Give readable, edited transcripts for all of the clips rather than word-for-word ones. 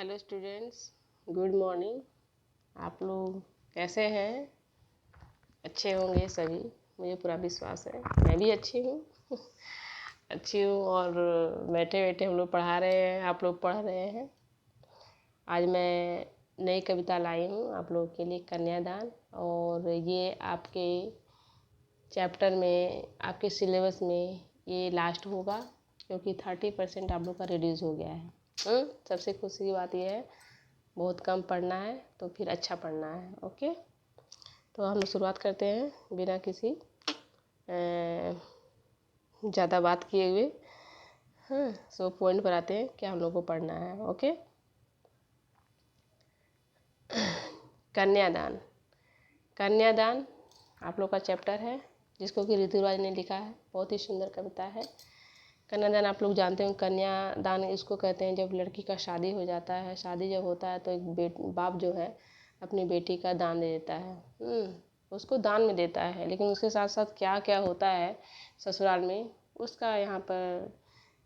Hello students, good morning. आप लोग कैसे हैं? अच्छे होंगे सभी, मुझे पूरा विश्वास है। मैं भी अच्छी हूँ अच्छी हूँ। और बैठे बैठे हम लोग पढ़ा रहे हैं, आप लोग पढ़ रहे हैं। आज मैं नई कविता लाई हूँ आप लोगों के लिए, कन्यादान। और ये आपके चैप्टर में, आपके सिलेबस में ये लास्ट होगा, क्योंकि 30% आप लोग का रिड्यूस हो गया है। सबसे खुशी की बात यह है, बहुत कम पढ़ना है तो फिर अच्छा पढ़ना है। ओके, तो हम लोग शुरुआत करते हैं बिना किसी ज़्यादा बात किए हुए। सो पॉइंट पर आते हैं क्या हम लोग को पढ़ना है। ओके, कन्यादान। कन्यादान आप लोग का चैप्टर है, जिसको कि ऋतुराज ने लिखा है। बहुत ही सुंदर कविता है। कन्यादान आप लोग जानते हो, कन्यादान इसको कहते हैं जब लड़की का शादी हो जाता है। शादी जब होता है तो एक बाप जो है अपनी बेटी का दान दे देता है। उसको दान में देता है, लेकिन उसके साथ साथ क्या क्या होता है ससुराल में, उसका यहाँ पर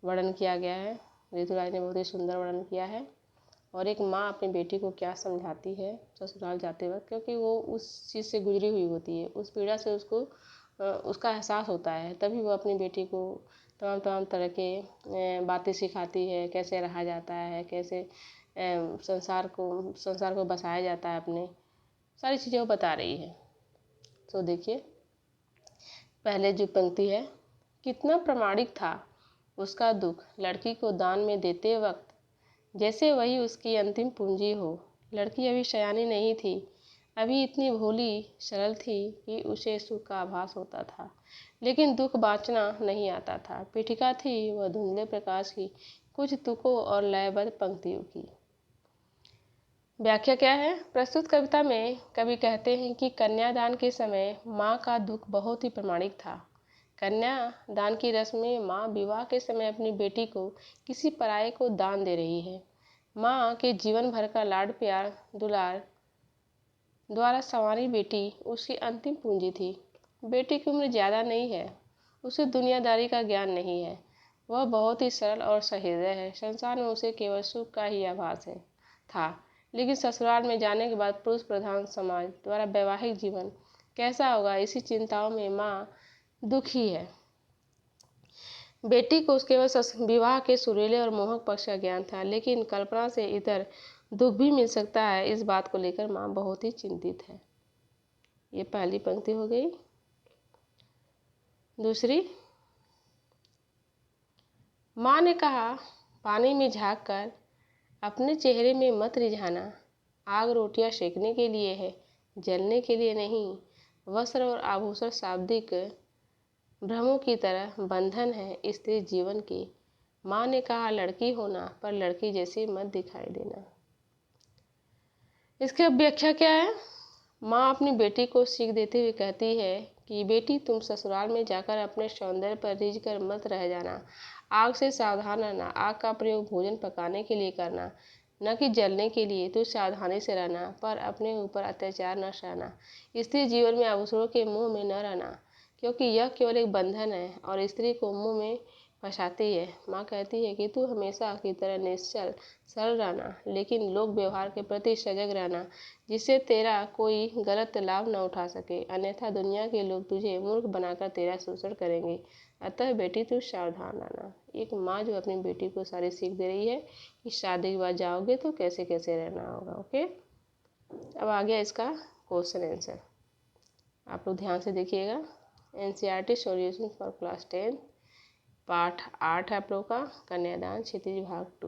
वर्णन किया गया है। ऋतुराज ने बहुत ही सुंदर वर्णन किया है। और एक माँ अपनी बेटी को क्या समझाती है ससुराल जाते वक्त, क्योंकि वो उस चीज़ से गुजरी हुई होती है, उस पीड़ा से उसका एहसास होता है, तभी वो अपनी बेटी को तमाम तरह के बातें सिखाती है, कैसे रहा जाता है, कैसे संसार को बसाया जाता है, अपने सारी चीज़ें वो बता रही है। तो देखिए, पहले जो पंक्ति है, कितना प्रामाणिक था उसका दुख लड़की को दान में देते वक्त, जैसे वही उसकी अंतिम पूंजी हो। लड़की अभी सयानी नहीं थी, अभी इतनी भोली सरल थी कि उसे सुख का आभास होता था, लेकिन दुख बाँचना नहीं आता था। पीठिका थी वह धुंधले प्रकाश की, कुछ तुकों और लयबद्ध पंक्तियों की। व्याख्या क्या है? प्रस्तुत कविता में कवि कहते हैं कि कन्यादान के समय माँ का दुख बहुत ही प्रामाणिक था। कन्यादान की रस्म में माँ विवाह के समय अपनी बेटी को किसी पराये को दान दे रही है। माँ के जीवन भर का लाड प्यार दुलार द्वारा संवारी बेटी उसकी अंतिम पूंजी थी। बेटी की उम्र ज़्यादा नहीं है, उसे दुनियादारी का ज्ञान नहीं है, वह बहुत ही सरल और सहृदय है। संसार में उसे केवल सुख का ही आभास था, लेकिन ससुराल में जाने के बाद पुरुष प्रधान समाज द्वारा वैवाहिक जीवन कैसा होगा, इसी चिंताओं में माँ दुखी है। बेटी को केवल विवाह के सुरीले और मोहक पक्ष का ज्ञान था, लेकिन कल्पना से इतर दुख भी मिल सकता है, इस बात को लेकर माँ बहुत ही चिंतित है। ये पहली पंक्ति हो गई। दूसरी, माँ ने कहा, पानी में झाँक कर अपने चेहरे में मत रिझाना, आग रोटियां सेकने के लिए है, जलने के लिए नहीं। वस्त्र और आभूषण शाब्दिक भ्रमों की तरह बंधन है स्त्री जीवन के। माँ ने कहा, लड़की होना पर लड़की जैसी मत दिखाई देना। इसकी व्याख्या क्या है? माँ अपनी बेटी को सीख देते हुए कहती है कि बेटी, तुम ससुराल में जाकर अपने सौंदर्य पर रिझ कर मत रह जाना। आग से सावधान रहना। आग का प्रयोग भोजन पकाने के लिए करना, न कि जलने के लिए। तो सावधानी से रहना, पर अपने ऊपर अत्याचार न सहना। स्त्री जीवन में आभूषणों के मुँह में न रहना, क्योंकि यह केवल एक बंधन है और स्त्री को मुँह में फंसाती है। माँ कहती है कि तू हमेशा की तरह निश्चल सरल रहना, लेकिन लोक व्यवहार के प्रति सजग रहना, जिससे तेरा कोई गलत लाभ न उठा सके, अन्यथा दुनिया के लोग तुझे मूर्ख बनाकर तेरा शोषण करेंगे। अतः बेटी, तू सावधान रहना। एक माँ जो अपनी बेटी को सारी सीख दे रही है कि शादी के बाद जाओगे तो कैसे कैसे रहना होगा। ओके, अब आ गया इसका क्वेश्चन आंसर। आप लोग ध्यान से देखिएगा। एनसीईआरटी सॉल्यूशन फॉर क्लास 10 पाठ 8 है आप लोगों का, कन्यादान क्षितिज भाग 2।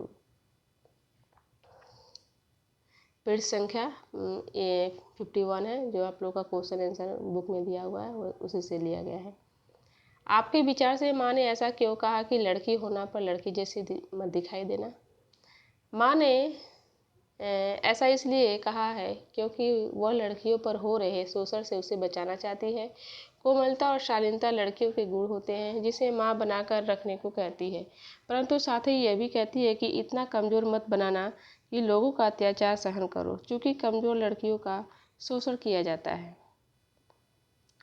पृष्ठ संख्या 51 है, जो आप लोग का क्वेश्चन आंसर बुक में दिया हुआ है, वो उसी से लिया गया है। आपके विचार से माँ ने ऐसा क्यों कहा कि लड़की होना पर लड़की जैसी मत दिखाई देना? माँ ने ऐसा इसलिए कहा है क्योंकि वह लड़कियों पर हो रहे शोषण से उसे बचाना चाहती है। कोमलता और शालीनता लड़कियों के गुण होते हैं, जिसे माँ बनाकर रखने को कहती है, परंतु साथ ही यह भी कहती है कि इतना कमज़ोर मत बनाना कि लोगों का अत्याचार सहन करो, क्योंकि कमज़ोर लड़कियों का शोषण किया जाता है,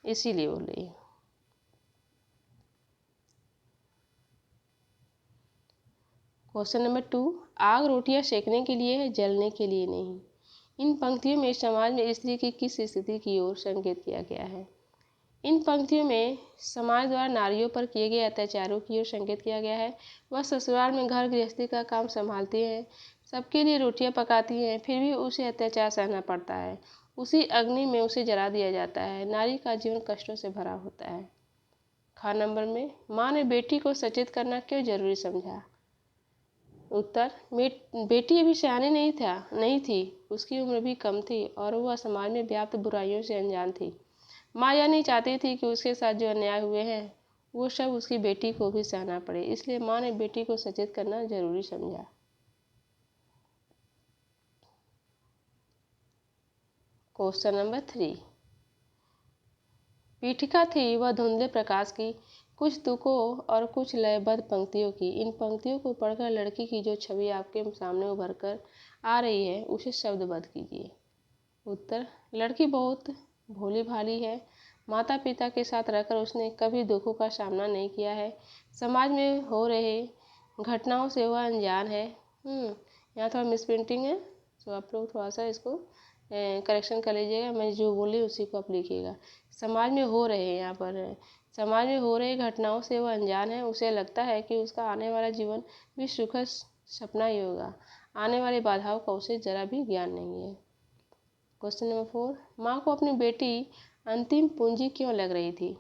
इसीलिए बोल रही है। क्वेश्चन नंबर 2, आग रोटियां सेकने के लिए है, जलने के लिए नहीं। इन पंक्तियों में समाज में स्त्री की किस स्थिति की ओर संकेत किया गया है? इन पंक्तियों में समाज द्वारा नारियों पर किए गए अत्याचारों की ओर संकेत किया गया है। वह ससुराल में घर गृहस्थी का काम संभालती हैं, सबके लिए रोटियां पकाती हैं, फिर भी उसे अत्याचार सहना पड़ता है। उसी अग्नि में उसे जला दिया जाता है। नारी का जीवन कष्टों से भरा होता है। ख नंबर में माँ ने बेटी को सचेत करना क्यों जरूरी समझा? उत्तर, बेटी अभी सयानी नहीं थी, उसकी उम्र भी कम थी और वह समाज में व्याप्त बुराइयों से अनजान थी। माँ यह नहीं चाहती थी कि उसके साथ जो अन्याय हुए हैं वो सब उसकी बेटी को भी सहना पड़े, इसलिए माँ ने बेटी को सचेत करना जरूरी समझा। क्वेश्चन नंबर 3, पीठिका थी वह धुंधले प्रकाश की, कुछ तुकों और कुछ लयबद्ध पंक्तियों की। इन पंक्तियों को पढ़कर लड़की की जो छवि आपके सामने उभर कर आ रही है उसे शब्दबद्ध कीजिए। उत्तर, लड़की बहुत भोली भाली है। माता पिता के साथ रहकर उसने कभी दुखों का सामना नहीं किया है। समाज में हो रहे घटनाओं से वह अनजान है। यहाँ थोड़ा मिसप्रिंटिंग है, तो आप लोग थोड़ा सा इसको करेक्शन कर लीजिएगा। मैं जो बोली उसी को आप लिखिएगा। समाज में हो रहे, यहाँ पर समाज में हो रही घटनाओं से वह अनजान है। उसे लगता है कि उसका आने वाला जीवन भी सुखद सपना ही होगा। आने वाली बाधाओं का उसे जरा भी ज्ञान नहीं है। क्वेश्चन नंबर 4, माँ को अपनी बेटी अंतिम पूंजी क्यों लग रही थी?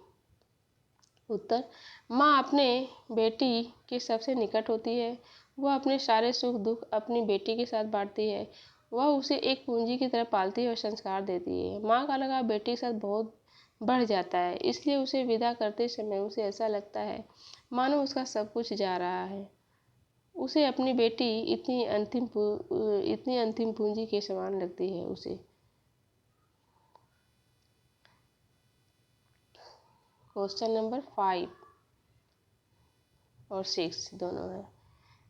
उत्तर, माँ अपने बेटी के सबसे निकट होती है। वह अपने सारे सुख दुख अपनी बेटी के साथ बांटती है। वह उसे एक पूंजी की तरह पालती है और संस्कार देती है। माँ का लगाव बेटी के साथ बहुत बढ़ जाता है, इसलिए उसे विदा करते समय उसे ऐसा लगता है मानो उसका सब कुछ जा रहा है। उसे अपनी बेटी इतनी अंतिम पूंजी के समान लगती है उसे। क्वेश्चन नंबर 5 और 6 दोनों है।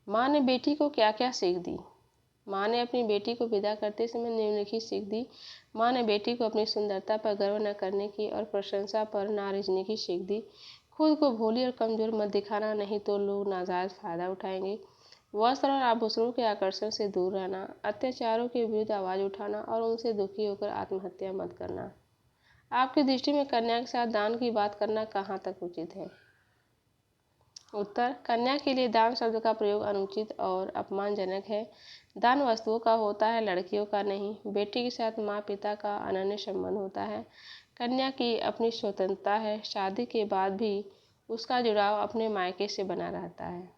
माँ ने बेटी को क्या क्या सीख दी? माँ ने अपनी बेटी को विदा करते समय निम्नलिखित सीख दी। माँ ने बेटी को अपनी सुंदरता पर गर्व न करने की और प्रशंसा पर ना रिझने की सीख दी। खुद को भोली और कमजोर मत दिखाना, नहीं तो लोग नाजायज फायदा उठाएंगे। वस्त्र और आभूषणों के आकर्षण से दूर रहना, अत्याचारों के विरुद्ध आवाज उठाना और उनसे दुखी होकर आत्महत्या मत करना। आपकी दृष्टि में कन्या के साथ दान की बात करना कहाँ तक उचित है? उत्तर, कन्या के लिए दान शब्द का प्रयोग अनुचित और अपमानजनक है। दान वस्तुओं का होता है, लड़कियों का नहीं। बेटी के साथ माँ पिता का अनन्य संबंध होता है। कन्या की अपनी स्वतंत्रता है। शादी के बाद भी उसका जुड़ाव अपने मायके से बना रहता है।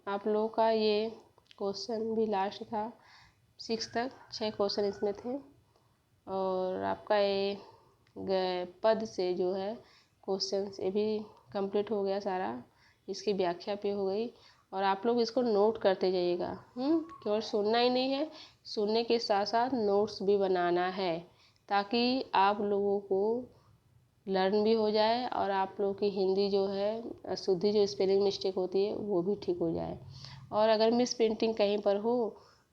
आप लोगों का ये क्वेश्चन भी लास्ट था 6 तक, 6 क्वेश्चन इसमें थे। और आपका ये पद से जो है क्वेश्चन ये भी कंप्लीट हो गया सारा, इसकी व्याख्या भी हो गई। और आप लोग इसको नोट करते जाइएगा। केवल सुनना ही नहीं है, सुनने के साथ साथ नोट्स भी बनाना है, ताकि आप लोगों को लर्न भी हो जाए और आप लोगों की हिंदी जो है शुद्धि, जो स्पेलिंग मिस्टेक होती है वो भी ठीक हो जाए। और अगर मिस प्रिंटिंग कहीं पर हो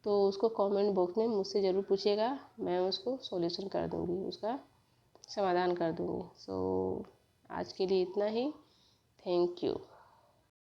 तो उसको कमेंट बॉक्स में मुझसे ज़रूर पूछिएगा, मैं उसको सॉल्यूशन कर दूँगी, उसका समाधान कर दूँगी। आज के लिए इतना ही। Thank you.